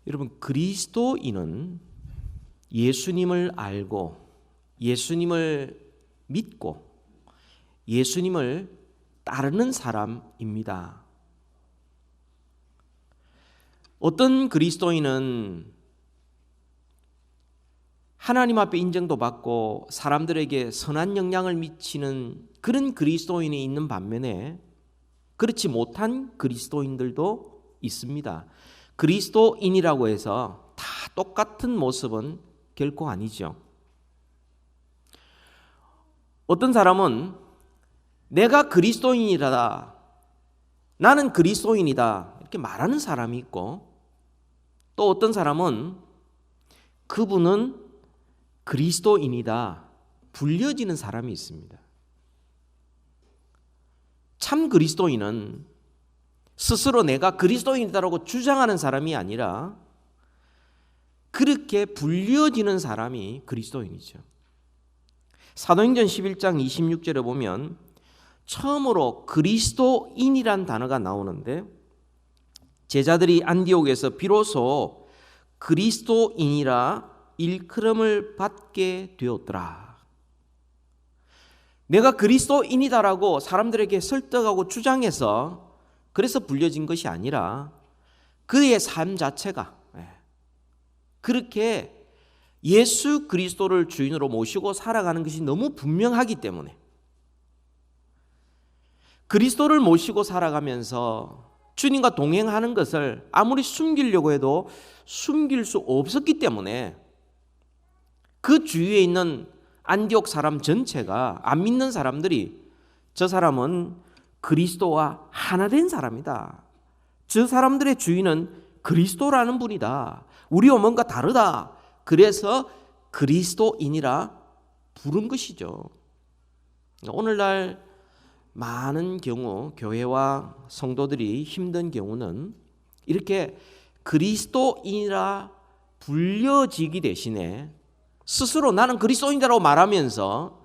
여러분, 그리스도인은 예수님을 알고 예수님을 믿고 예수님을 따르는 사람입니다. 어떤 그리스도인은 하나님 앞에 인정도 받고 사람들에게 선한 영향을 미치는 그런 그리스도인이 있는 반면에 그렇지 못한 그리스도인들도 있습니다. 그리스도인이라고 해서 다 똑같은 모습은 결코 아니죠. 어떤 사람은 내가 그리스도인이다, 나는 그리스도인이다 이렇게 말하는 사람이 있고, 또 어떤 사람은 그분은 그리스도인이다 불려지는 사람이 있습니다. 참 그리스도인은 스스로 내가 그리스도인이다라고 주장하는 사람이 아니라 그렇게 불려지는 사람이 그리스도인이죠. 사도행전 11장 26절에 보면 처음으로 그리스도인이란 단어가 나오는데, 제자들이 안디옥에서 비로소 그리스도인이라 일컬음을 받게 되었더라. 내가 그리스도인이다라고 사람들에게 설득하고 주장해서 그래서 불려진 것이 아니라 그의 삶 자체가 그렇게 예수 그리스도를 주인으로 모시고 살아가는 것이 너무 분명하기 때문에, 그리스도를 모시고 살아가면서 주님과 동행하는 것을 아무리 숨기려고 해도 숨길 수 없었기 때문에 그 주위에 있는 안디옥 사람 전체가, 안 믿는 사람들이 저 사람은 그리스도와 하나 된 사람이다, 저 사람들의 주인은 그리스도라는 분이다, 우리와 뭔가 다르다, 그래서 그리스도인이라 부른 것이죠. 오늘날 많은 경우 교회와 성도들이 힘든 경우는 이렇게 그리스도인이라 불려지기 대신에 스스로 나는 그리스도인이라고 말하면서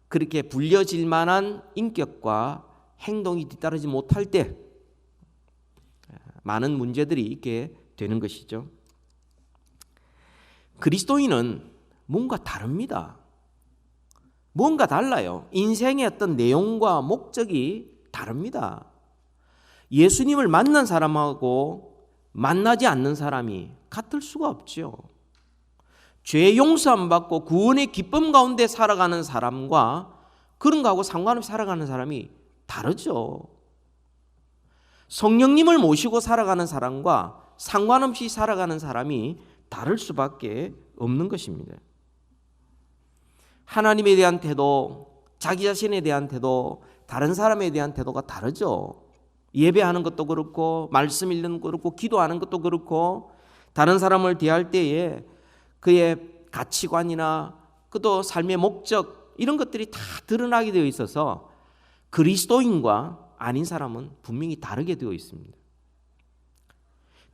그렇게 불려질 만한 인격과 행동이 뒤따르지 못할 때 많은 문제들이 있게 되는 것이죠. 그리스도인은 뭔가 다릅니다. 뭔가 달라요. 인생의 어떤 내용과 목적이 다릅니다. 예수님을 만난 사람하고 만나지 않는 사람이 같을 수가 없죠. 죄 용서함 받고 구원의 기쁨 가운데 살아가는 사람과 그런 거하고 상관없이 살아가는 사람이 다르죠. 성령님을 모시고 살아가는 사람과 상관없이 살아가는 사람이 다를 수밖에 없는 것입니다. 하나님에 대한 태도, 자기 자신에 대한 태도, 다른 사람에 대한 태도가 다르죠. 예배하는 것도 그렇고 말씀 읽는 것도 그렇고 기도하는 것도 그렇고 다른 사람을 대할 때에 그의 가치관이나 그도 삶의 목적 이런 것들이 다 드러나게 되어 있어서 그리스도인과 아닌 사람은 분명히 다르게 되어 있습니다.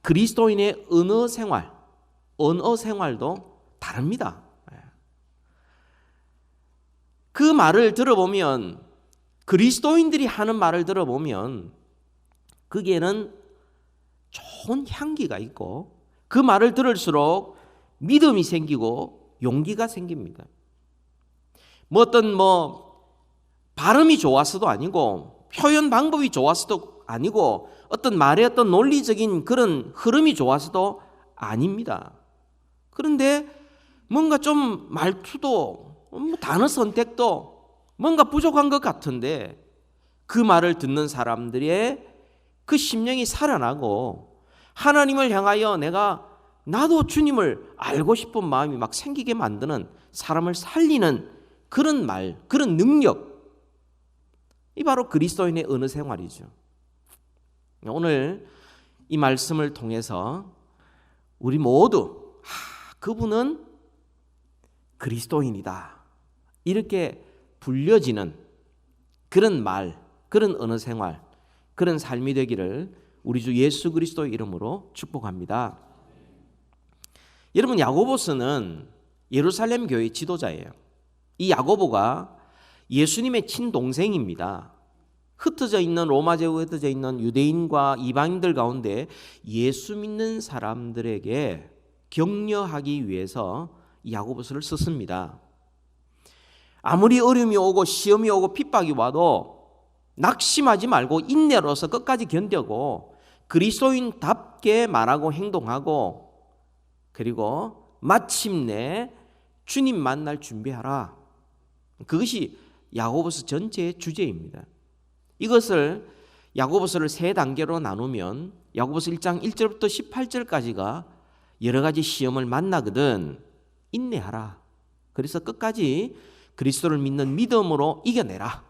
그리스도인의 언어 생활도 다릅니다. 그 말을 들어보면, 그리스도인들이 하는 말을 들어보면 거기에는 좋은 향기가 있고 그 말을 들을수록 믿음이 생기고 용기가 생깁니다. 어떤 발음이 좋아서도 아니고 표현 방법이 좋아서도 아니고 어떤 말의 어떤 논리적인 그런 흐름이 좋아서도 아닙니다. 그런데 뭔가 좀 말투도 단어 선택도 뭔가 부족한 것 같은데 그 말을 듣는 사람들의 그 심령이 살아나고 하나님을 향하여 나도 주님을 알고 싶은 마음이 막 생기게 만드는, 사람을 살리는 그런 말, 그런 능력, 이 바로 그리스도인의 언어 생활이죠. 오늘 이 말씀을 통해서 우리 모두 그분은 그리스도인이다 이렇게 불려지는 그런 말, 그런 언어 생활, 그런 삶이 되기를 우리 주 예수 그리스도의 이름으로 축복합니다. 여러분, 야고보서는 예루살렘 교회 지도자예요. 이 야고보가 예수님의 친동생입니다. 흩어져 있는 로마 제국에 흩어져 있는 유대인과 이방인들 가운데 예수 믿는 사람들에게 격려하기 위해서 야고보서를 썼습니다. 아무리 어려움이 오고 시험이 오고 핍박이 와도 낙심하지 말고 인내로서 끝까지 견디고 그리스도인답게 말하고 행동하고 그리고 마침내 주님 만날 준비하라. 그것이 야고보서 전체의 주제입니다. 이것을 야고보서를 세 단계로 나누면 야고보서 1장 1절부터 18절까지가 여러 가지 시험을 만나거든 인내하라. 그래서 끝까지 그리스도를 믿는 믿음으로 이겨내라.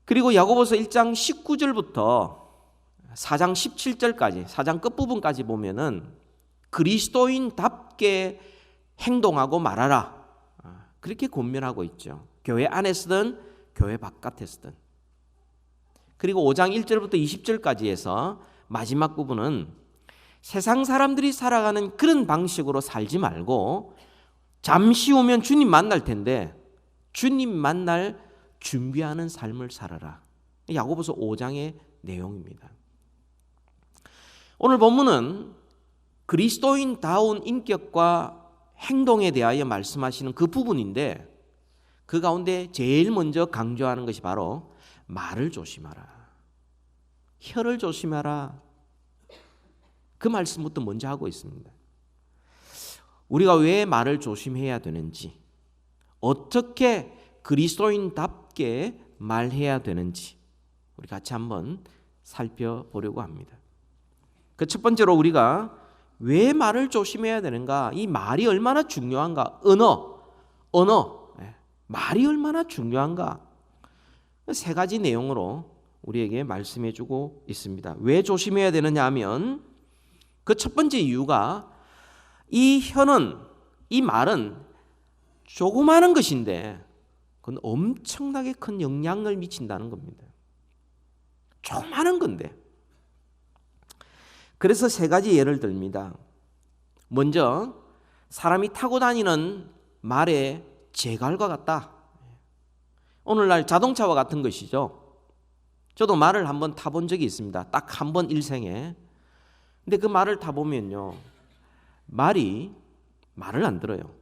그리고 야고보서 1장 19절부터 4장 17절까지 4장 끝부분까지 보면은 그리스도인답게 행동하고 말하라. 그렇게 권면하고 있죠. 교회 안에서든 교회 바깥에서든. 그리고 5장 1절부터 20절까지 해서 마지막 부분은 세상 사람들이 살아가는 그런 방식으로 살지 말고 잠시 후면 주님 만날 텐데 주님 만날 준비하는 삶을 살아라. 야고보서 5장의 내용입니다. 오늘 본문은 그리스도인다운 인격과 행동에 대하여 말씀하시는 그 부분인데 그 가운데 제일 먼저 강조하는 것이 바로 말을 조심하라. 혀를 조심하라. 그 말씀부터 먼저 하고 있습니다. 우리가 왜 말을 조심해야 되는지, 어떻게 그리스도인답게 말해야 되는지 우리 같이 한번 살펴보려고 합니다. 그 첫 번째로 우리가 왜 말을 조심해야 되는가? 이 말이 얼마나 중요한가? 언어. 말이 얼마나 중요한가? 세 가지 내용으로 우리에게 말씀해 주고 있습니다. 왜 조심해야 되느냐 하면 그 첫 번째 이유가 이 혀는, 이 말은 조그마한 것인데 그건 엄청나게 큰 영향을 미친다는 겁니다. 조그마한 건데. 그래서 세 가지 예를 듭니다. 먼저 사람이 타고 다니는 말의 제갈과 같다. 오늘날 자동차와 같은 것이죠. 저도 말을 한번 타본 적이 있습니다. 딱 한 번 일생에. 근데 그 말을 타보면요, 말을 안 들어요.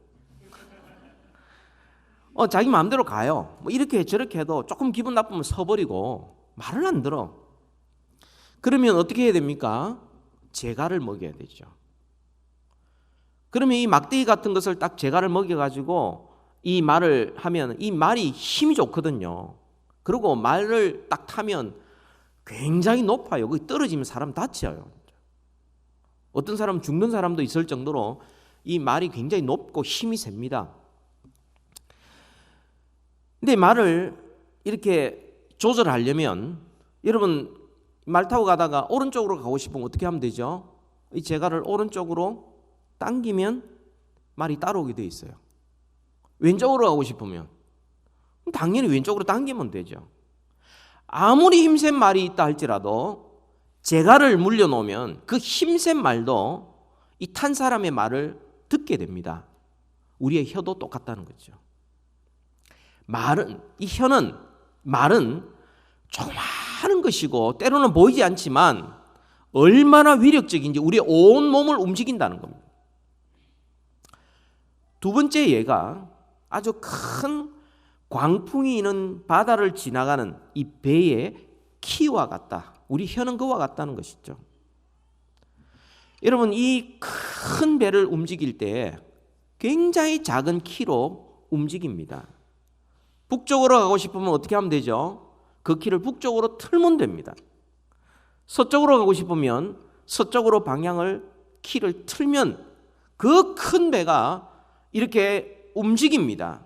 자기 마음대로 가요. 뭐 이렇게 저렇게 해도 조금 기분 나쁘면 서버리고 말을 안 들어. 그러면 어떻게 해야 됩니까? 제갈을 먹여야 되죠. 그러면 이 막대기 같은 것을 딱 제갈을 먹여가지고 이 말을 하면 이 말이 힘이 좋거든요. 그리고 말을 딱 타면 굉장히 높아요. 거기 떨어지면 사람 다쳐요. 어떤 사람 죽는 사람도 있을 정도로 이 말이 굉장히 높고 힘이 셉니다. 근데 말을 이렇게 조절하려면 여러분 말 타고 가다가 오른쪽으로 가고 싶으면 어떻게 하면 되죠? 이 제갈을 오른쪽으로 당기면 말이 따라오게 돼 있어요. 왼쪽으로 가고 싶으면 당연히 왼쪽으로 당기면 되죠. 아무리 힘센 말이 있다 할지라도 제갈을 물려놓으면 그 힘센 말도 이 탄 사람의 말을 듣게 됩니다. 우리의 혀도 똑같다는 거죠. 말은 조그마한 것이고 때로는 보이지 않지만 얼마나 위력적인지 우리의 온 몸을 움직인다는 겁니다. 두 번째 예가 아주 큰 광풍이 있는 바다를 지나가는 이 배의 키와 같다. 우리 혀는 그와 같다는 것이죠. 여러분 이 큰 배를 움직일 때 굉장히 작은 키로 움직입니다. 북쪽으로 가고 싶으면 어떻게 하면 되죠? 그 키를 북쪽으로 틀면 됩니다. 서쪽으로 가고 싶으면 서쪽으로 키를 틀면 그 큰 배가 이렇게 움직입니다.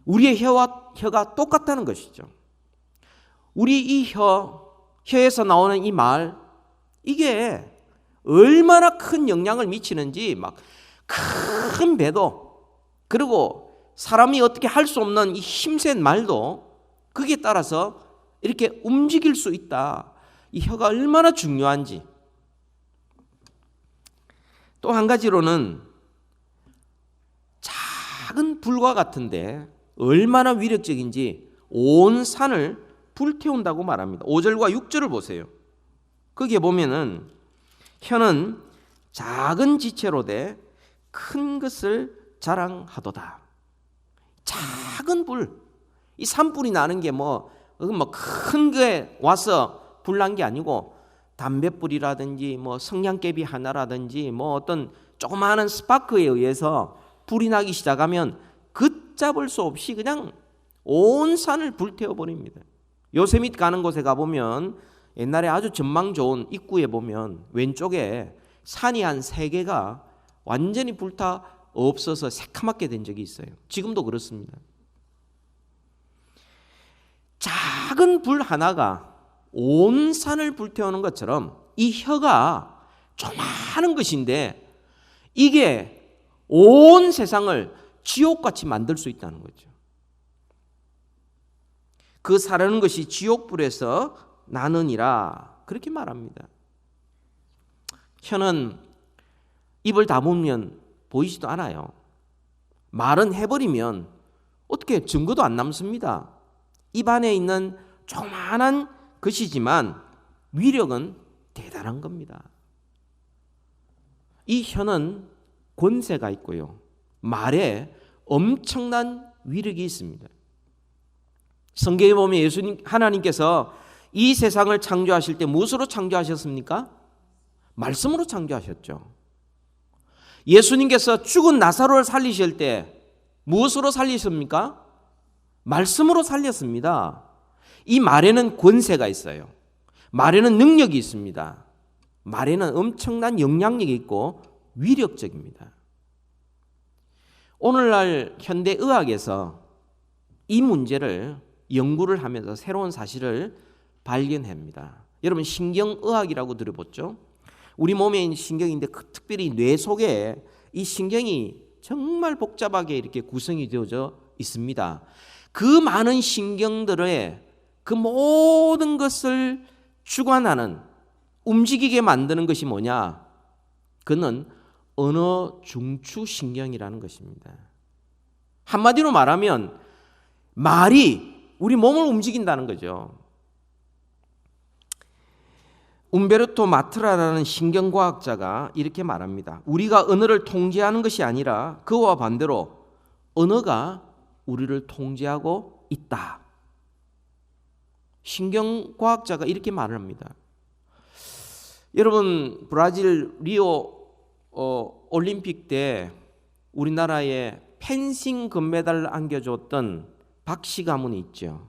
우리의 혀가 똑같다는 것이죠. 우리 이 혀에서 나오는 이 말, 이게 얼마나 큰 영향을 미치는지 막 큰 배도 그리고 사람이 어떻게 할 수 없는 이 힘센 말도 그게 따라서 이렇게 움직일 수 있다. 이 혀가 얼마나 중요한지. 또 한 가지로는 작은 불과 같은데 얼마나 위력적인지 온 산을 불태운다고 말합니다. 5절과 6절을 보세요. 거기에 보면은 혀는 작은 지체로 돼 큰 것을 자랑하도다. 작은 불, 이 산불이 나는 게 큰 게 와서 불난 게 아니고 담뱃불이라든지 성냥개비 하나라든지 어떤 조그마한 스파크에 의해서 불이 나기 시작하면 걷잡을 수 없이 그냥 온 산을 불태워 버립니다. 요세밋 가는 곳에 가보면 옛날에 아주 전망 좋은 입구에 보면 왼쪽에 산이 한 3개가 완전히 불타 없어서 새카맣게 된 적이 있어요. 지금도 그렇습니다. 작은 불 하나가 온 산을 불태우는 것처럼 이 혀가 조그마한 것인데 이게 온 세상을 지옥같이 만들 수 있다는 거죠. 그 사르는 것이 지옥불에서 나느니라 그렇게 말합니다. 혀는 입을 다물면 보이지도 않아요. 말은 해버리면 어떻게 증거도 안 남습니다. 입 안에 있는 조그마한 것이지만 위력은 대단한 겁니다. 이 혀는 권세가 있고요. 말에 엄청난 위력이 있습니다. 성경에 보면 하나님께서 이 세상을 창조하실 때 무엇으로 창조하셨습니까? 말씀으로 창조하셨죠. 예수님께서 죽은 나사로를 살리실 때 무엇으로 살리십니까? 말씀으로 살렸습니다. 이 말에는 권세가 있어요. 말에는 능력이 있습니다. 말에는 엄청난 영향력이 있고 위력적입니다. 오늘날 현대의학에서 이 문제를 연구를 하면서 새로운 사실을 발견합니다. 여러분 신경의학이라고 들어봤죠? 우리 몸에 있는 신경인데 특별히 뇌 속에 이 신경이 정말 복잡하게 이렇게 구성이 되어져 있습니다. 그 많은 신경들의 그 모든 것을 주관하는 움직이게 만드는 것이 뭐냐? 그는 언어 중추 신경이라는 것입니다. 한마디로 말하면 말이 우리 몸을 움직인다는 거죠. 움베르토 마트라라는 신경과학자가 이렇게 말합니다. 우리가 언어를 통제하는 것이 아니라 그와 반대로 언어가 우리를 통제하고 있다. 신경과학자가 이렇게 말을 합니다. 여러분 브라질 리오 올림픽 때 우리나라에 펜싱 금메달을 안겨줬던 박씨 가문이 있죠.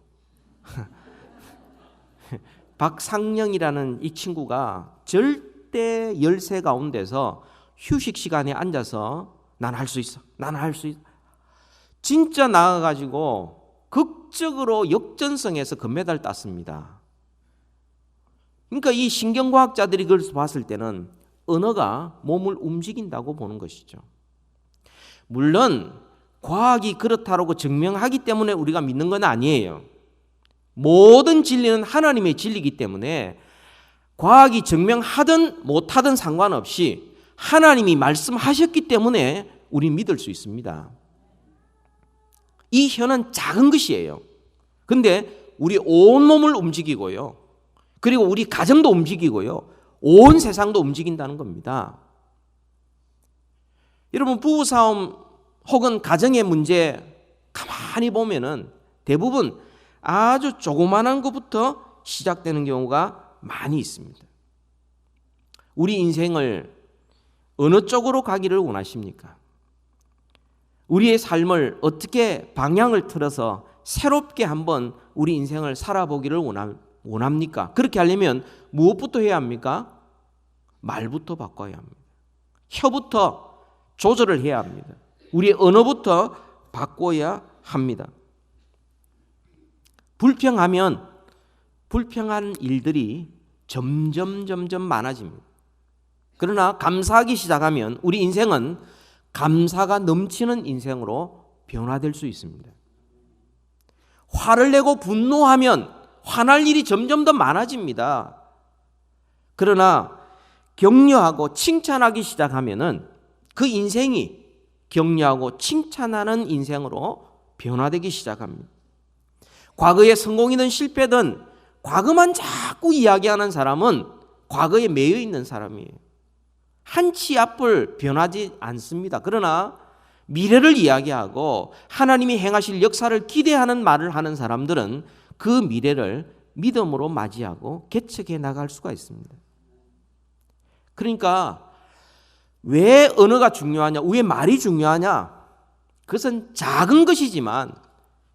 박상령이라는 이 친구가 절대 열세 가운데서 휴식 시간에 앉아서 난 할 수 있어. 난 할 수 있어. 진짜 나가가지고 극적으로 역전승해서 금메달 땄습니다. 그러니까 이 신경과학자들이 그걸 봤을 때는 언어가 몸을 움직인다고 보는 것이죠. 물론 과학이 그렇다고 증명하기 때문에 우리가 믿는 건 아니에요. 모든 진리는 하나님의 진리이기 때문에 과학이 증명하든 못하든 상관없이 하나님이 말씀하셨기 때문에 우리 믿을 수 있습니다. 이 혀는 작은 것이에요. 근데 우리 온몸을 움직이고요. 그리고 우리 가정도 움직이고요. 온 세상도 움직인다는 겁니다. 여러분 부부싸움 혹은 가정의 문제 가만히 보면은 대부분 아주 조그만한 것부터 시작되는 경우가 많이 있습니다. 우리 인생을 어느 쪽으로 가기를 원하십니까? 우리의 삶을 어떻게 방향을 틀어서 새롭게 한번 우리 인생을 살아보기를 원합니까? 그렇게 하려면 무엇부터 해야 합니까? 말부터 바꿔야 합니다. 혀부터 조절을 해야 합니다. 우리의 언어부터 바꿔야 합니다. 불평한 일들이 점점 많아집니다. 그러나 감사하기 시작하면 우리 인생은 감사가 넘치는 인생으로 변화될 수 있습니다. 화를 내고 분노하면 화날 일이 점점 더 많아집니다. 그러나 격려하고 칭찬하기 시작하면은 그 인생이 격려하고 칭찬하는 인생으로 변화되기 시작합니다. 과거의 성공이든 실패든 과거만 자꾸 이야기하는 사람은 과거에 매여 있는 사람이에요. 한 치 앞을 변하지 않습니다. 그러나 미래를 이야기하고 하나님이 행하실 역사를 기대하는 말을 하는 사람들은 그 미래를 믿음으로 맞이하고 개척해 나갈 수가 있습니다. 그러니까 왜 언어가 중요하냐, 왜 말이 중요하냐? 그것은 작은 것이지만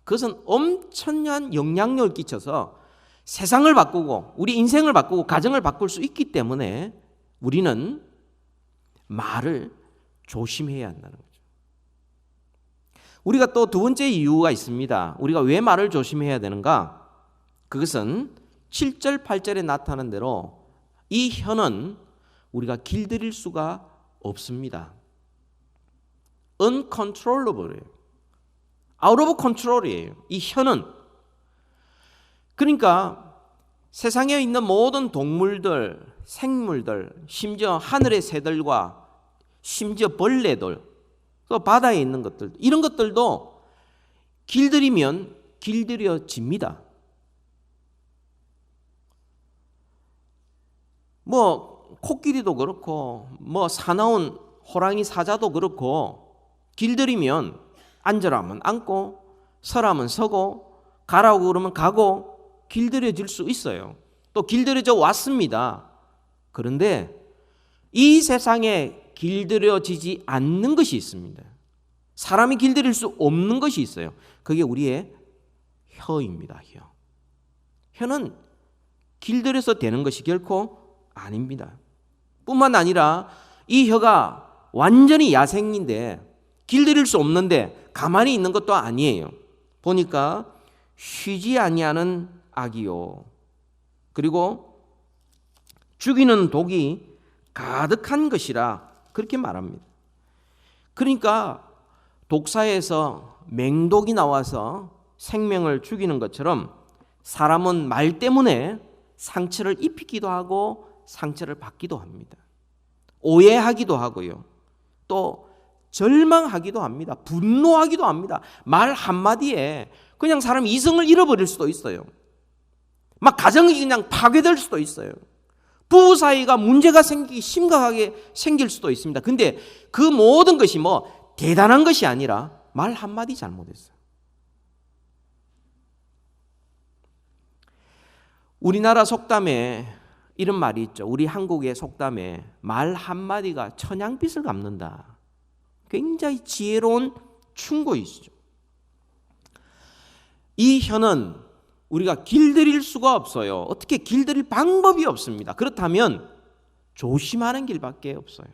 그것은 엄청난 영향력을 끼쳐서 세상을 바꾸고 우리 인생을 바꾸고 가정을 바꿀 수 있기 때문에 우리는 말을 조심해야 한다는 거죠. 우리가 또 두 번째 이유가 있습니다. 우리가 왜 말을 조심해야 되는가? 그것은 7절, 8절에 나타난 대로 이 혀는 우리가 길들일 수가 없습니다. uncontrollable이에요. out of control이에요. 이 혀는. 그러니까 세상에 있는 모든 동물들, 생물들, 심지어 하늘의 새들과 심지어 벌레들, 또 바다에 있는 것들, 이런 것들도 길들이면 길들여집니다. 코끼리도 그렇고 사나운 호랑이 사자도 그렇고 길들이면 앉으라면 앉고 서라면 서고 가라고 그러면 가고 길들여질 수 있어요. 또 길들여져 왔습니다. 그런데 이 세상에 길들여지지 않는 것이 있습니다. 사람이 길들일 수 없는 것이 있어요. 그게 우리의 혀입니다. 혀는 길들여서 되는 것이 결코 아닙니다. 뿐만 아니라 이 혀가 완전히 야생인데 길들일 수 없는데 가만히 있는 것도 아니에요. 보니까 쉬지 아니하는 악이요. 그리고 죽이는 독이 가득한 것이라 그렇게 말합니다. 그러니까 독사에서 맹독이 나와서 생명을 죽이는 것처럼 사람은 말 때문에 상처를 입히기도 하고 상처를 받기도 합니다. 오해하기도 하고요. 또 절망하기도 합니다. 분노하기도 합니다. 말 한마디에 그냥 사람 이성을 잃어버릴 수도 있어요. 막 가정이 그냥 파괴될 수도 있어요. 부부 사이가 문제가 심각하게 생길 수도 있습니다. 근데 그 모든 것이 대단한 것이 아니라 말 한마디 잘못했어요. 우리나라 속담에 이런 말이 있죠. 우리 한국의 속담에 말 한마디가 천냥빚을 갚는다. 굉장히 지혜로운 충고이시죠. 이 혀는 우리가 길들일 수가 없어요. 어떻게 길들일 방법이 없습니다. 그렇다면 조심하는 길밖에 없어요.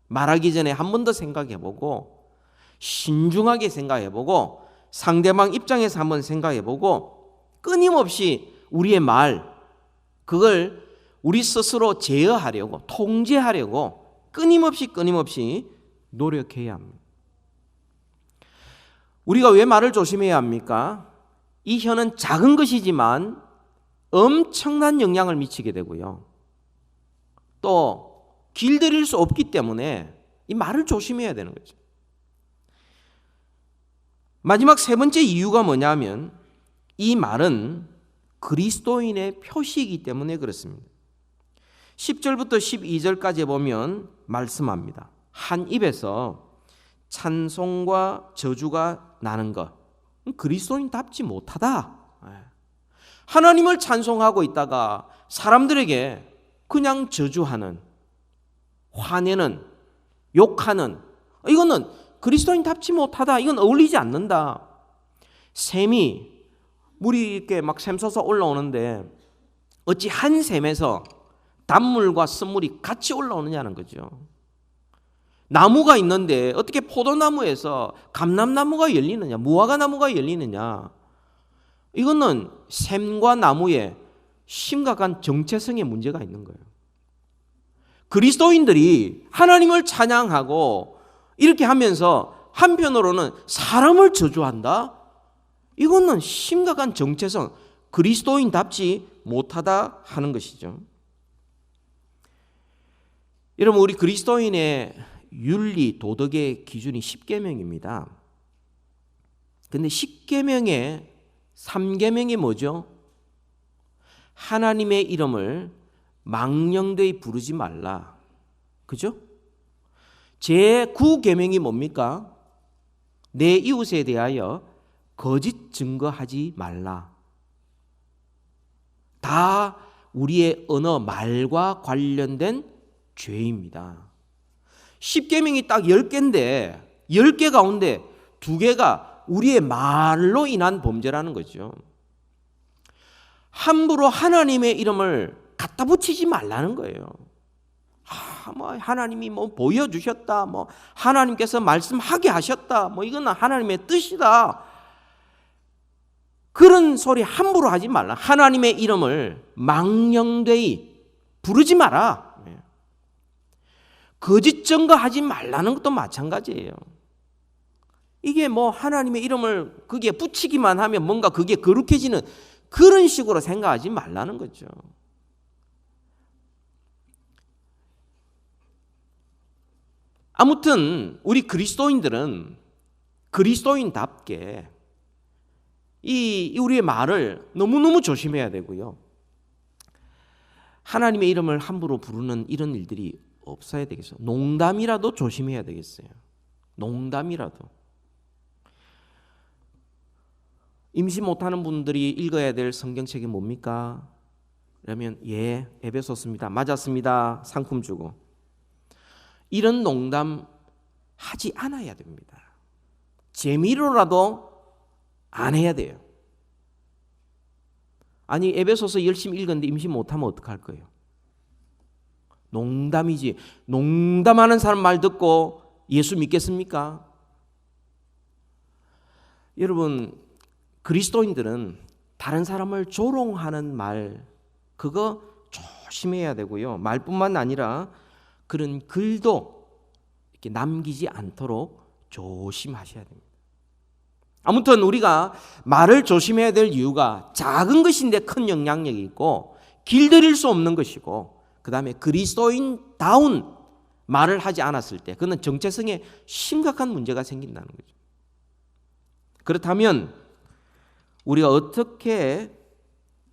말하기 전에 한 번 더 생각해보고 신중하게 생각해보고 상대방 입장에서 한번 생각해보고 끊임없이 우리의 말 그걸 우리 스스로 제어하려고 통제하려고 끊임없이 노력해야 합니다. 우리가 왜 말을 조심해야 합니까? 이 혀는 작은 것이지만 엄청난 영향을 미치게 되고요. 또 길들일 수 없기 때문에 이 말을 조심해야 되는 거죠. 마지막 세 번째 이유가 뭐냐면 이 말은 그리스도인의 표시이기 때문에 그렇습니다. 10절부터 12절까지 보면 말씀합니다. 한 입에서 찬송과 저주가 나는 것, 그리스도인답지 못하다. 하나님을 찬송하고 있다가 사람들에게 그냥 저주하는, 화내는, 욕하는, 이거는 그리스도인답지 못하다. 이건 어울리지 않는다. 물이 이렇게 막 샘솟아 올라오는데 어찌 한 샘에서 단물과 쓴물이 같이 올라오느냐는 거죠. 나무가 있는데 어떻게 포도나무에서 감람나무가 열리느냐, 무화과나무가 열리느냐. 이거는 샘과 나무에 심각한 정체성의 문제가 있는 거예요. 그리스도인들이 하나님을 찬양하고 이렇게 하면서 한편으로는 사람을 저주한다? 이거는 심각한 정체성, 그리스도인답지 못하다 하는 것이죠. 여러분, 우리 그리스도인의 윤리, 도덕의 기준이 10계명입니다. 근데 10계명의 3계명이 뭐죠? 하나님의 이름을 망령되이 부르지 말라. 그죠? 제9계명이 뭡니까? 내 이웃에 대하여 거짓 증거하지 말라. 다 우리의 언어, 말과 관련된 죄입니다. 10계명이 딱 10개인데 10개 가운데 2개가 우리의 말로 인한 범죄라는 거죠. 함부로 하나님의 이름을 갖다 붙이지 말라는 거예요. 하나님이 보여주셨다, 하나님께서 말씀하게 하셨다, 이건 하나님의 뜻이다. 그런 소리 함부로 하지 말라. 하나님의 이름을 망령되이 부르지 마라. 거짓 증거하지 말라는 것도 마찬가지예요. 이게 하나님의 이름을 거기에 붙이기만 하면 뭔가 그게 거룩해지는 그런 식으로 생각하지 말라는 거죠. 아무튼 우리 그리스도인들은 그리스도인답게 우리의 말을 너무너무 조심해야 되고요. 하나님의 이름을 함부로 부르는 이런 일들이 없어야 되겠어요. 농담이라도 조심해야 되겠어요. 농담이라도. 임시 못하는 분들이 읽어야 될 성경책이 뭡니까? 그러면 에베소서입니다. 맞았습니다. 상품 주고. 이런 농담 하지 않아야 됩니다. 재미로라도 안 해야 돼요. 아니 에베소서 열심히 읽었는데 임시 못하면 어떡할 거예요? 농담이지. 농담하는 사람 말 듣고 예수 믿겠습니까? 여러분, 그리스도인들은 다른 사람을 조롱하는 말 그거 조심해야 되고요. 말뿐만 아니라 그런 글도 이렇게 남기지 않도록 조심하셔야 됩니다. 아무튼 우리가 말을 조심해야 될 이유가 작은 것인데 큰 영향력이 있고 길들일 수 없는 것이고 그 다음에 그리스도인다운 말을 하지 않았을 때 그건 정체성에 심각한 문제가 생긴다는 거죠. 그렇다면 우리가 어떻게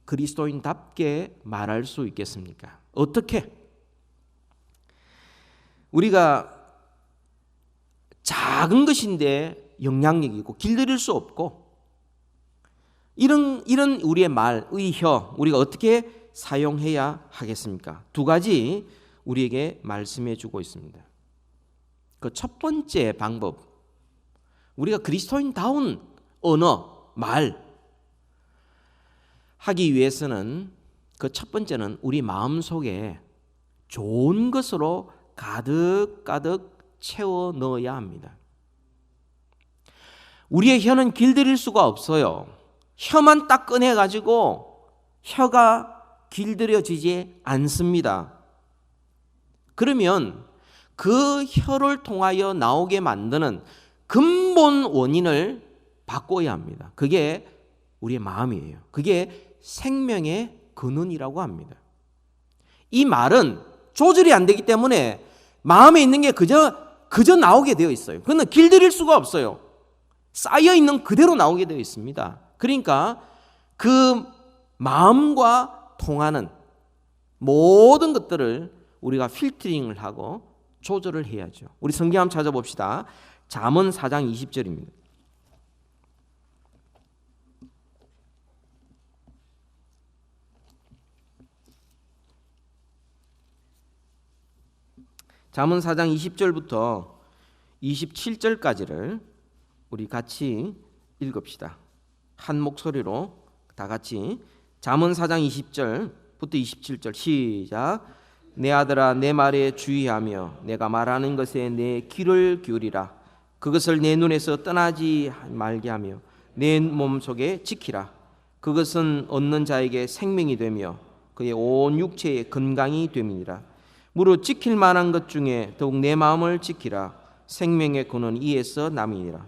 그리스도인답게 말할 수 있겠습니까? 어떻게? 우리가 작은 것인데 영향력이 있고 길들일 수 없고 이런 우리의 말, 의혀 우리가 어떻게 사용해야 하겠습니까? 2가지 우리에게 말씀해 주고 있습니다. 그 첫 번째 방법, 우리가 그리스도인다운 언어, 말 하기 위해서는 그 첫 번째는 우리 마음속에 좋은 것으로 가득가득 채워 넣어야 합니다. 우리의 혀는 길들일 수가 없어요. 혀만 딱 꺼내가지고 혀가 길들여지지 않습니다. 그러면 그 혀를 통하여 나오게 만드는 근본 원인을 바꿔야 합니다. 그게 우리의 마음이에요. 그게 생명의 근원이라고 합니다. 이 말은 조절이 안 되기 때문에 마음에 있는 게 그저 나오게 되어 있어요. 그건 길들일 수가 없어요. 쌓여 있는 그대로 나오게 되어 있습니다. 그러니까 그 마음과 통하는 모든 것들을 우리가 필터링을 하고 조절을 해야죠. 우리 성경 한번 찾아봅시다. 잠언 4장 20절입니다. 잠언 4장 20절부터 27절까지를 우리 같이 읽읍시다. 한 목소리로 다 같이 잠언 4장 20절부터 27절 시작. 내 아들아 내 말에 주의하며 내가 말하는 것에 내 귀를 기울이라. 그것을 내 눈에서 떠나지 말게 하며 내 몸속에 지키라. 그것은 얻는 자에게 생명이 되며 그의 온 육체에 건강이 됨이니라. 무릇 지킬 만한 것 중에 더욱 내 마음을 지키라. 생명의 근원 이에서 남이니라.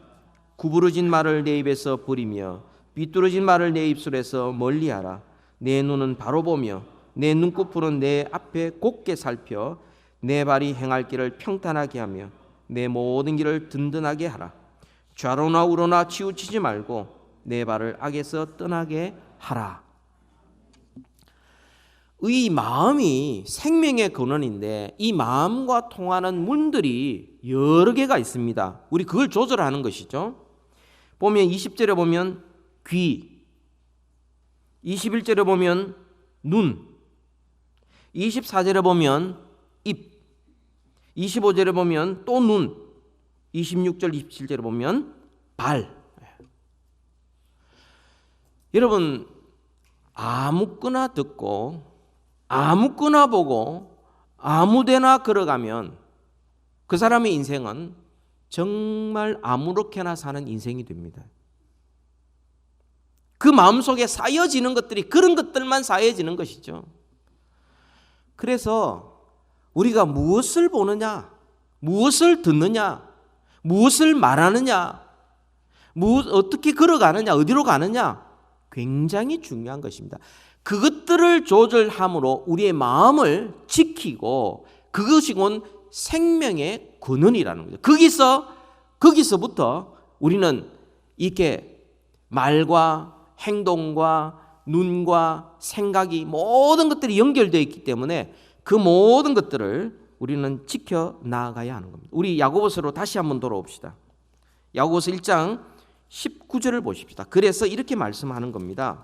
구부러진 말을 내 입에서 버리며 삐뚤어진 말을 내 입술에서 멀리하라. 내 눈은 바로 보며 내 눈꺼풀은 내 앞에 곱게 살펴 내 발이 행할 길을 평탄하게 하며 내 모든 길을 든든하게 하라. 좌로나 우로나 치우치지 말고 내 발을 악에서 떠나게 하라. 이 마음이 생명의 근원인데 이 마음과 통하는 문들이 여러 개가 있습니다. 우리 그걸 조절하는 것이죠. 보면 20절에 보면 귀, 21절에 보면 눈, 24절에 보면 입, 25절에 보면 또 눈, 26절, 27절에 보면 발. 여러분, 아무거나 듣고 아무거나 보고 아무데나 걸어가면 그 사람의 인생은 정말 아무렇게나 사는 인생이 됩니다. 그 마음속에 쌓여지는 것들이 그런 것들만 쌓여지는 것이죠. 그래서 우리가 무엇을 보느냐, 무엇을 듣느냐, 무엇을 말하느냐, 어떻게 걸어가느냐, 어디로 가느냐 굉장히 중요한 것입니다. 그것들을 조절함으로 우리의 마음을 지키고 그것이 곧 생명의 근원이라는 거죠. 거기서부터 우리는 이렇게 말과 행동과 눈과 생각이 모든 것들이 연결되어 있기 때문에 그 모든 것들을 우리는 지켜 나가야 하는 겁니다. 우리 야고보서로 다시 한번 돌아옵시다. 야고보서 1장 19절을 보십시다. 그래서 이렇게 말씀하는 겁니다.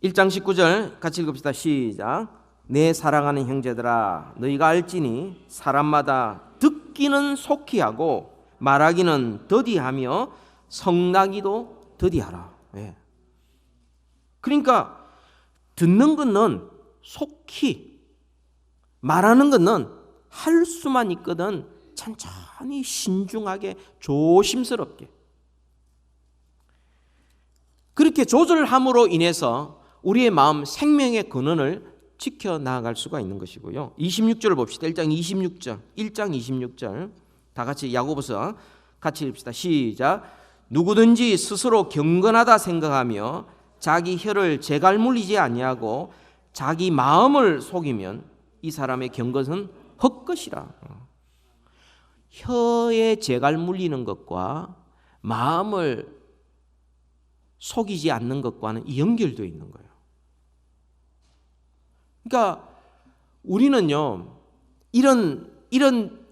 1장 19절 같이 읽읍시다. 시작. 내 사랑하는 형제들아 너희가 알지니 사람마다 듣기는 속히 하고 말하기는 더디하며 성나기도 더디하라. 네. 그러니까 듣는 것은 속히, 말하는 것은 할 수만 있거든 천천히 신중하게 조심스럽게 그렇게 조절함으로 인해서 우리의 마음 생명의 근원을 지켜나갈 수가 있는 것이고요. 26절을 봅시다. 1장 26절 다 같이 야고보서 같이 읽읍시다. 시작. 누구든지 스스로 경건하다 생각하며 자기 혀를 재갈 물리지 아니하고 자기 마음을 속이면 이 사람의 경건은 헛것이라. 혀에 재갈 물리는 것과 마음을 속이지 않는 것과는 연결되어 있는 거예요. 그러니까 우리는요, 이런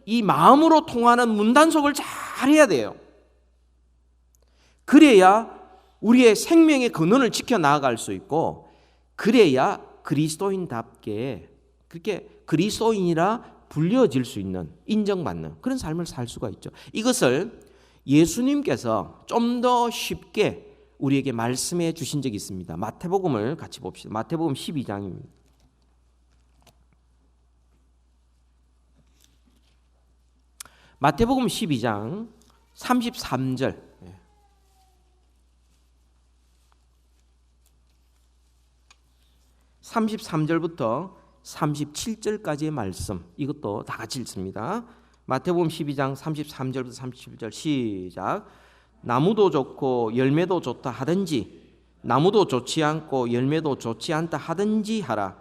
이 마음으로 통하는 문단속을 잘 해야 돼요. 그래야 우리의 생명의 근원을 지켜 나아갈 수 있고, 그래야 그리스도인답게 그렇게 그리스도인이라 불려질 수 있는, 인정받는 그런 삶을 살 수가 있죠. 이것을 예수님께서 좀 더 쉽게 우리에게 말씀해 주신 적이 있습니다. 마태복음을 같이 봅시다. 마태복음 12장입니다. 마태복음 12장 33절. 33절부터 37절까지의 말씀, 이것도 다 같이 읽습니다. 마태복음 12장 33절부터 37절 시작. 나무도 좋고 열매도 좋다 하든지 나무도 좋지 않고 열매도 좋지 않다 하든지 하라.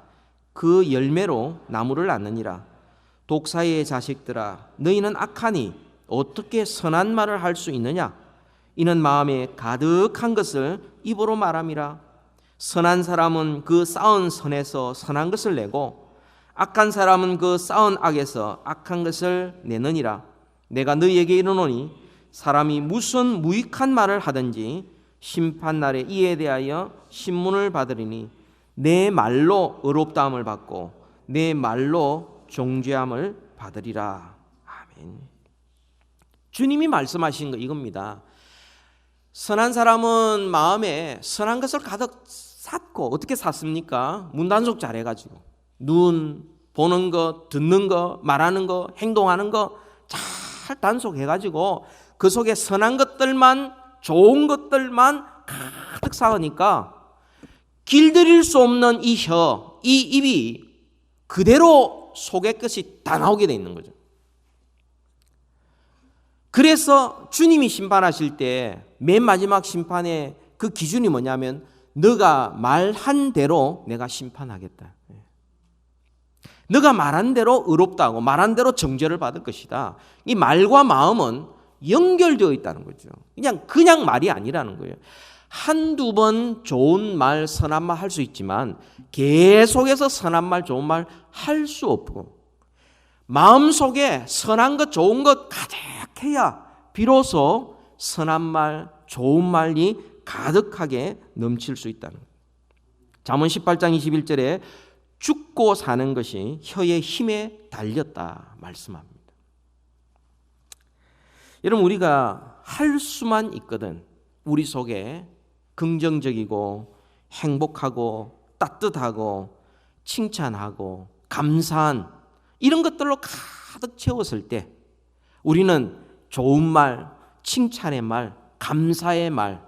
그 열매로 나무를 아느니라. 독사의 자식들아 너희는 악하니 어떻게 선한 말을 할 수 있느냐. 이는 마음에 가득한 것을 입으로 말함이라. 선한 사람은 그 쌓은 선에서 선한 것을 내고 악한 사람은 그 쌓은 악에서 악한 것을 내느니라. 내가 너희에게 이르노니 사람이 무슨 무익한 말을 하든지 심판날에 이에 대하여 신문을 받으리니 내 말로 의롭다함을 받고 내 말로 정죄함을 받으리라. 아멘. 주님이 말씀하신 거 이겁니다. 선한 사람은 마음에 선한 것을 가득 샀고, 어떻게 샀습니까? 문단속 잘해가지고 눈 보는 거, 듣는 거, 말하는 거, 행동하는 거 잘 단속해가지고 그 속에 선한 것들만, 좋은 것들만 가득 쌓으니까 길들일 수 없는 이 혀, 이 입이 그대로 속의 것이 다 나오게 돼 있는 거죠. 그래서 주님이 심판하실 때 맨 마지막 심판의 그 기준이 뭐냐면 너가 말한 대로 내가 심판하겠다. 너가 말한 대로 의롭다고 말한 대로 정죄를 받을 것이다. 이 말과 마음은 연결되어 있다는 거죠. 그냥 말이 아니라는 거예요. 한두 번 좋은 말, 선한 말 할 수 있지만 계속해서 선한 말, 좋은 말 할 수 없고 마음속에 선한 것, 좋은 것 가득해야 비로소 선한 말, 좋은 말이 가득하게 넘칠 수 있다는 거예요. 잠언 18장 21절에 죽고 사는 것이 혀의 힘에 달렸다 말씀합니다. 여러분, 우리가 할 수만 있거든 우리 속에 긍정적이고 행복하고 따뜻하고 칭찬하고 감사한 이런 것들로 가득 채웠을 때 우리는 좋은 말, 칭찬의 말, 감사의 말,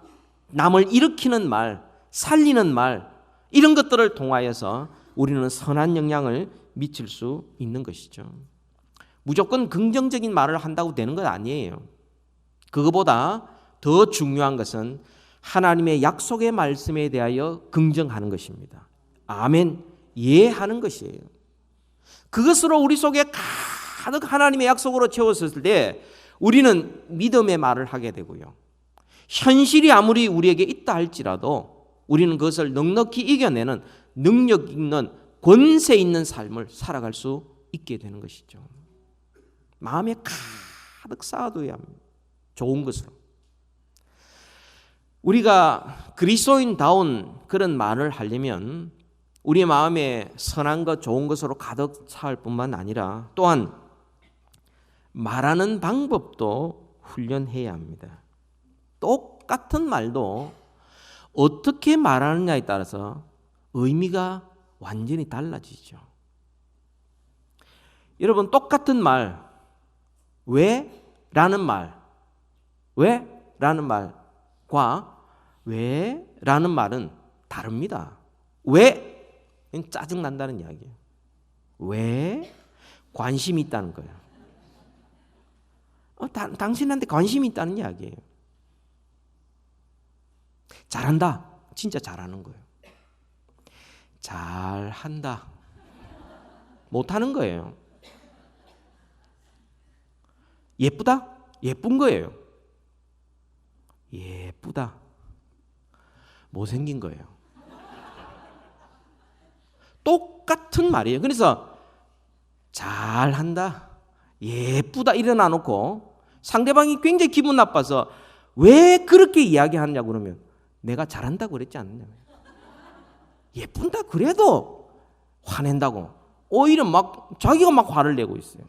남을 일으키는 말, 살리는 말 이런 것들을 통하여서 우리는 선한 영향을 미칠 수 있는 것이죠. 무조건 긍정적인 말을 한다고 되는 건 아니에요. 그거보다 더 중요한 것은 하나님의 약속의 말씀에 대하여 긍정하는 것입니다. 아멘, 예하는 것이에요. 그것으로 우리 속에 가득 하나님의 약속으로 채웠을 때 우리는 믿음의 말을 하게 되고요. 현실이 아무리 우리에게 있다 할지라도 우리는 그것을 넉넉히 이겨내는 능력 있는 권세 있는 삶을 살아갈 수 있게 되는 것이죠. 마음에 가득 쌓아둬야 합니다. 좋은 것으로. 우리가 그리스도인다운 그런 말을 하려면 우리 마음에 선한 것, 좋은 것으로 가득 차을 뿐만 아니라 또한 말하는 방법도 훈련해야 합니다. 똑같은 말도 어떻게 말하느냐에 따라서 의미가 완전히 달라지죠. 여러분, 똑같은 말, 왜? 라는 말, 왜? 라는 말과 왜? 라는 말은 다릅니다. 왜? 짜증난다는 이야기예요. 왜? 관심이 있다는 거예요. 당신한테 관심이 있다는 이야기예요. 잘한다. 진짜 잘하는 거예요. 잘한다. 못하는 거예요. 예쁘다? 예쁜 거예요. 예쁘다. 못생긴 거예요. 똑같은 말이에요. 그래서 잘한다, 예쁘다 일어나 놓고 상대방이 굉장히 기분 나빠서 왜 그렇게 이야기하느냐고 그러면 내가 잘한다고 그랬지 않느냐. 예쁜다 그래도 화낸다고. 오히려 막 자기가 막 화를 내고 있어요.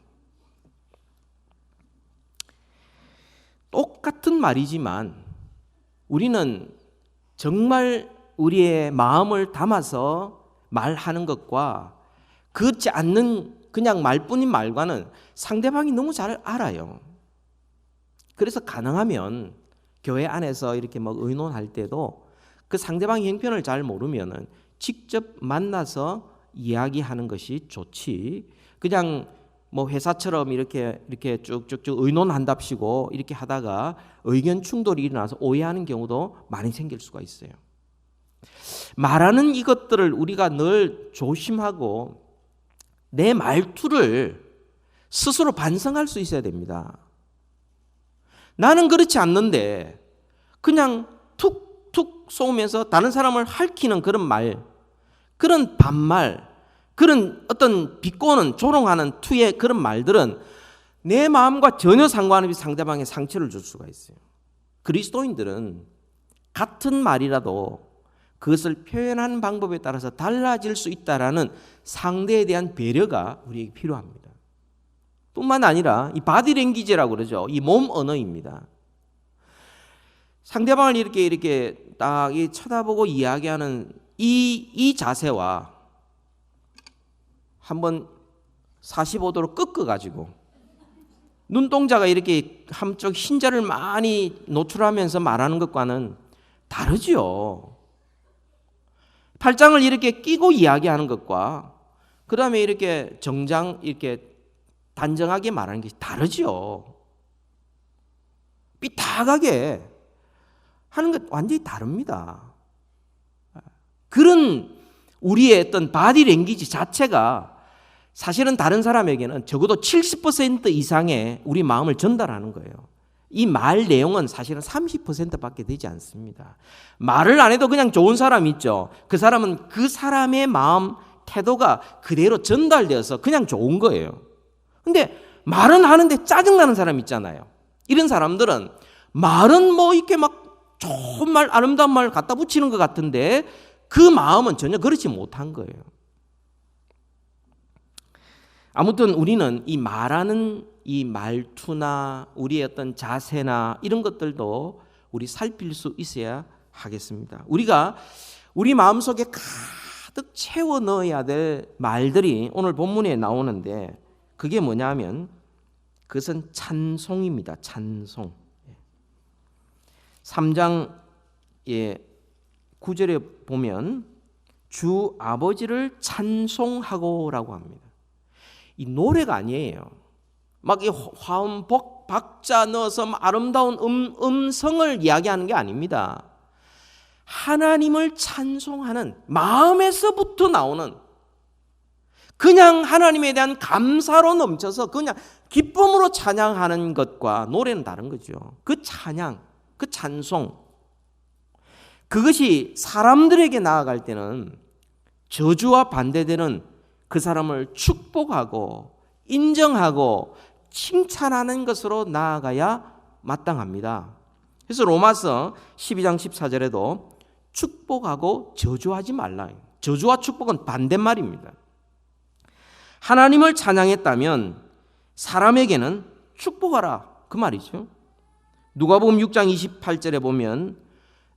똑같은 말이지만 우리는 정말 우리의 마음을 담아서 말하는 것과 그렇지 않는 그냥 말뿐인 말과는 상대방이 너무 잘 알아요. 그래서 가능하면 교회 안에서 이렇게 뭐 의논할 때도 그 상대방의 형편을 잘 모르면은 직접 만나서 이야기하는 것이 좋지. 그냥 뭐 회사처럼 이렇게 쭉쭉쭉 의논한답시고 이렇게 하다가 의견 충돌이 일어나서 오해하는 경우도 많이 생길 수가 있어요. 말하는 이것들을 우리가 늘 조심하고 내 말투를 스스로 반성할 수 있어야 됩니다. 나는 그렇지 않는데 그냥 툭툭 쏘면서 다른 사람을 핥히는 그런 말, 그런 반말, 그런 어떤 비꼬는 조롱하는 투의 그런 말들은 내 마음과 전혀 상관없이 상대방에 상처를 줄 수가 있어요. 그리스도인들은 같은 말이라도 그것을 표현하는 방법에 따라서 달라질 수 있다라는 상대에 대한 배려가 우리에게 필요합니다. 뿐만 아니라 이 바디랭귀지라고 그러죠. 이 몸 언어입니다. 상대방을 이렇게 딱 쳐다보고 이야기하는 이 자세와 한번 45도로 꺾어가지고 눈동자가 이렇게 한쪽 흰자를 많이 노출하면서 말하는 것과는 다르죠. 팔짱을 이렇게 끼고 이야기하는 것과 그 다음에 이렇게 이렇게 단정하게 말하는 게 다르죠. 삐딱하게 하는 것 완전히 다릅니다. 그런 우리의 어떤 바디 랭귀지 자체가 사실은 다른 사람에게는 적어도 70% 이상의 우리 마음을 전달하는 거예요. 이 말 내용은 사실은 30%밖에 되지 않습니다. 말을 안 해도 그냥 좋은 사람 있죠. 그 사람은 그 사람의 마음 태도가 그대로 전달되어서 그냥 좋은 거예요. 근데 말은 하는데 짜증나는 사람 있잖아요. 이런 사람들은 말은 뭐 이렇게 막 좋은 말, 아름다운 말 갖다 붙이는 것 같은데 그 마음은 전혀 그렇지 못한 거예요. 아무튼 우리는 이 말하는 이 말투나 우리의 어떤 자세나 이런 것들도 우리 살필 수 있어야 하겠습니다. 우리가 우리 마음속에 가득 채워 넣어야 될 말들이 오늘 본문에 나오는데 그게 뭐냐면 그것은 찬송입니다. 찬송. 3장 9절에 보면 주 아버지를 찬송하고라고 합니다. 이 노래가 아니에요. 막 이 화음, 박자 넣어서 아름다운 음성을 이야기하는 게 아닙니다. 하나님을 찬송하는 마음에서부터 나오는 그냥 하나님에 대한 감사로 넘쳐서 그냥 기쁨으로 찬양하는 것과 노래는 다른 거죠. 그 찬양, 그 찬송, 그것이 사람들에게 나아갈 때는 저주와 반대되는 그 사람을 축복하고 인정하고 칭찬하는 것으로 나아가야 마땅합니다. 그래서 로마서 12장 14절에도 축복하고 저주하지 말라. 저주와 축복은 반대말입니다. 하나님을 찬양했다면 사람에게는 축복하라 그 말이죠. 누가복음 6장 28절에 보면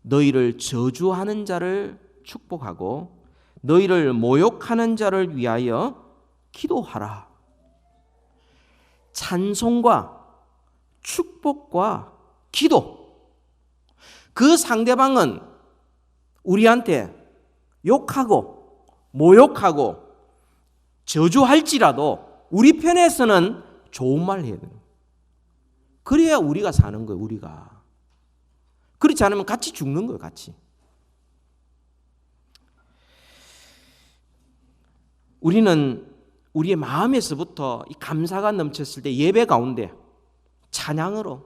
너희를 저주하는 자를 축복하고 너희를 모욕하는 자를 위하여 기도하라. 찬송과 축복과 기도. 그 상대방은 우리한테 욕하고 모욕하고 저주할지라도 우리 편에서는 좋은 말 해야 돼요. 그래야 우리가 사는 거예요. 우리가. 그렇지 않으면 같이 죽는 거예요. 같이. 우리는 우리의 마음에서부터 이 감사가 넘쳤을 때 예배 가운데 찬양으로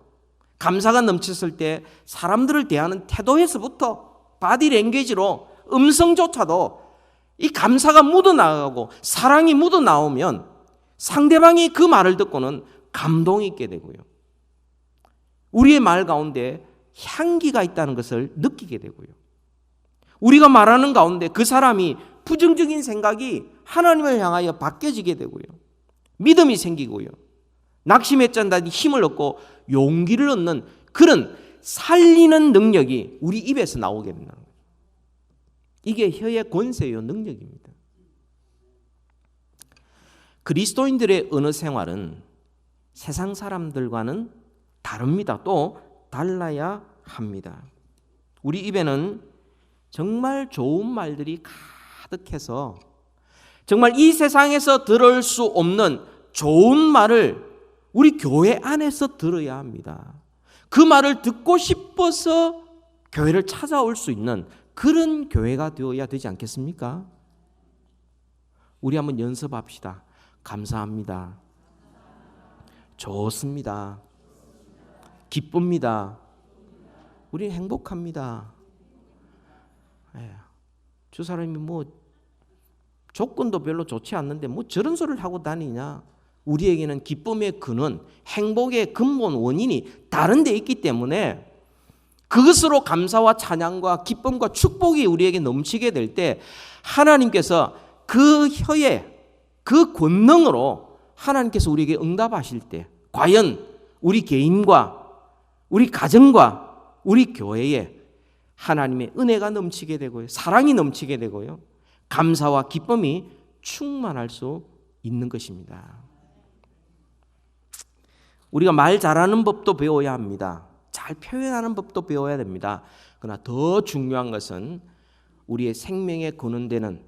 감사가 넘쳤을 때 사람들을 대하는 태도에서부터 바디랭귀지로 음성조차도 이 감사가 묻어나가고 사랑이 묻어나오면 상대방이 그 말을 듣고는 감동이 있게 되고요. 우리의 말 가운데 향기가 있다는 것을 느끼게 되고요. 우리가 말하는 가운데 그 사람이 부정적인 생각이 하나님을 향하여 바뀌어지게 되고요. 믿음이 생기고요. 낙심에 짠다니 힘을 얻고 용기를 얻는 그런 살리는 능력이 우리 입에서 나오게 된다는 거예요. 이게 혀의 권세요 능력입니다. 그리스도인들의 언어 생활은 세상 사람들과는 다릅니다. 또 달라야 합니다. 우리 입에는 정말 좋은 말들이 가득해서 정말 이 세상에서 들을 수 없는 좋은 말을 우리 교회 안에서 들어야 합니다. 그 말을 듣고 싶어서 교회를 찾아올 수 있는 그런 교회가 되어야 되지 않겠습니까? 우리 한번 연습합시다. 감사합니다. 좋습니다. 기쁩니다. 우리는 행복합니다. 저 사람이 뭐 조건도 별로 좋지 않는데 뭐 저런 소리를 하고 다니냐. 우리에게는 기쁨의 근원, 행복의 근본 원인이 다른 데 있기 때문에 그것으로 감사와 찬양과 기쁨과 축복이 우리에게 넘치게 될 때 하나님께서 그 혀에 그 권능으로 하나님께서 우리에게 응답하실 때 과연 우리 개인과 우리 가정과 우리 교회에 하나님의 은혜가 넘치게 되고요. 사랑이 넘치게 되고요. 감사와 기쁨이 충만할 수 있는 것입니다. 우리가 말 잘하는 법도 배워야 합니다. 잘 표현하는 법도 배워야 됩니다. 그러나 더 중요한 것은 우리의 생명에 근원되는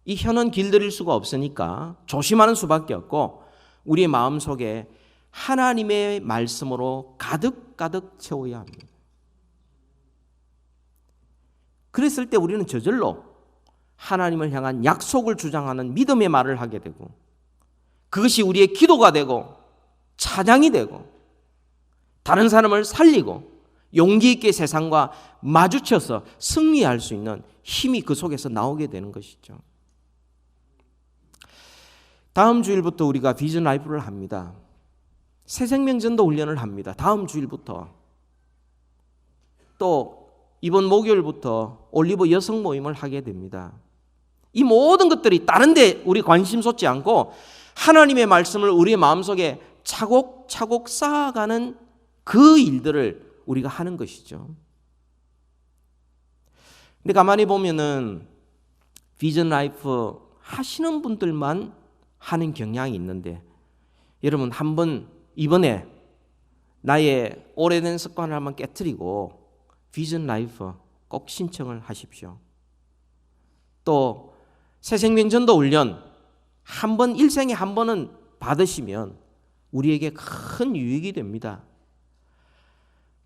이 혀는 길들일 수가 없으니까 조심하는 수밖에 없고 우리의 마음속에 하나님의 말씀으로 가득가득 채워야 합니다. 그랬을 때 우리는 저절로 하나님을 향한 약속을 주장하는 믿음의 말을 하게 되고 그것이 우리의 기도가 되고 찬양이 되고 다른 사람을 살리고 용기 있게 세상과 마주쳐서 승리할 수 있는 힘이 그 속에서 나오게 되는 것이죠. 다음 주일부터 우리가 비전 라이프를 합니다. 새생명전도 훈련을 합니다. 다음 주일부터. 또 이번 목요일부터 올리브 여성 모임을 하게 됩니다. 이 모든 것들이 다른 데 우리 관심 쏟지 않고 하나님의 말씀을 우리의 마음속에 차곡차곡 쌓아가는 그 일들을 우리가 하는 것이죠. 근데 가만히 보면은 비전 라이프 하시는 분들만 하는 경향이 있는데, 여러분 한번 이번에 나의 오래된 습관을 한번 깨트리고 비전 라이프 꼭 신청을 하십시오. 또 새생명전도 훈련 한번 일생에 한 번은 받으시면 우리에게 큰 유익이 됩니다.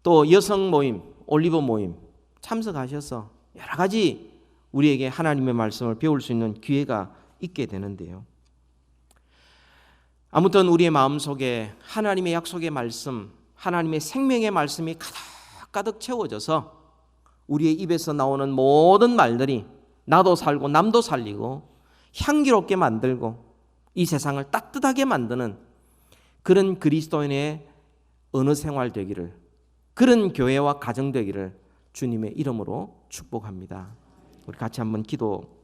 또 여성 모임, 올리브 모임 참석하셔서 여러 가지 우리에게 하나님의 말씀을 배울 수 있는 기회가 있게 되는데요. 아무튼 우리의 마음속에 하나님의 약속의 말씀, 하나님의 생명의 말씀이 가득가득 채워져서 우리의 입에서 나오는 모든 말들이 나도 살고 남도 살리고 향기롭게 만들고 이 세상을 따뜻하게 만드는 그런 그리스도인의 언어 생활 되기를, 그런 교회와 가정 되기를 주님의 이름으로 축복합니다. 우리 같이 한번 기도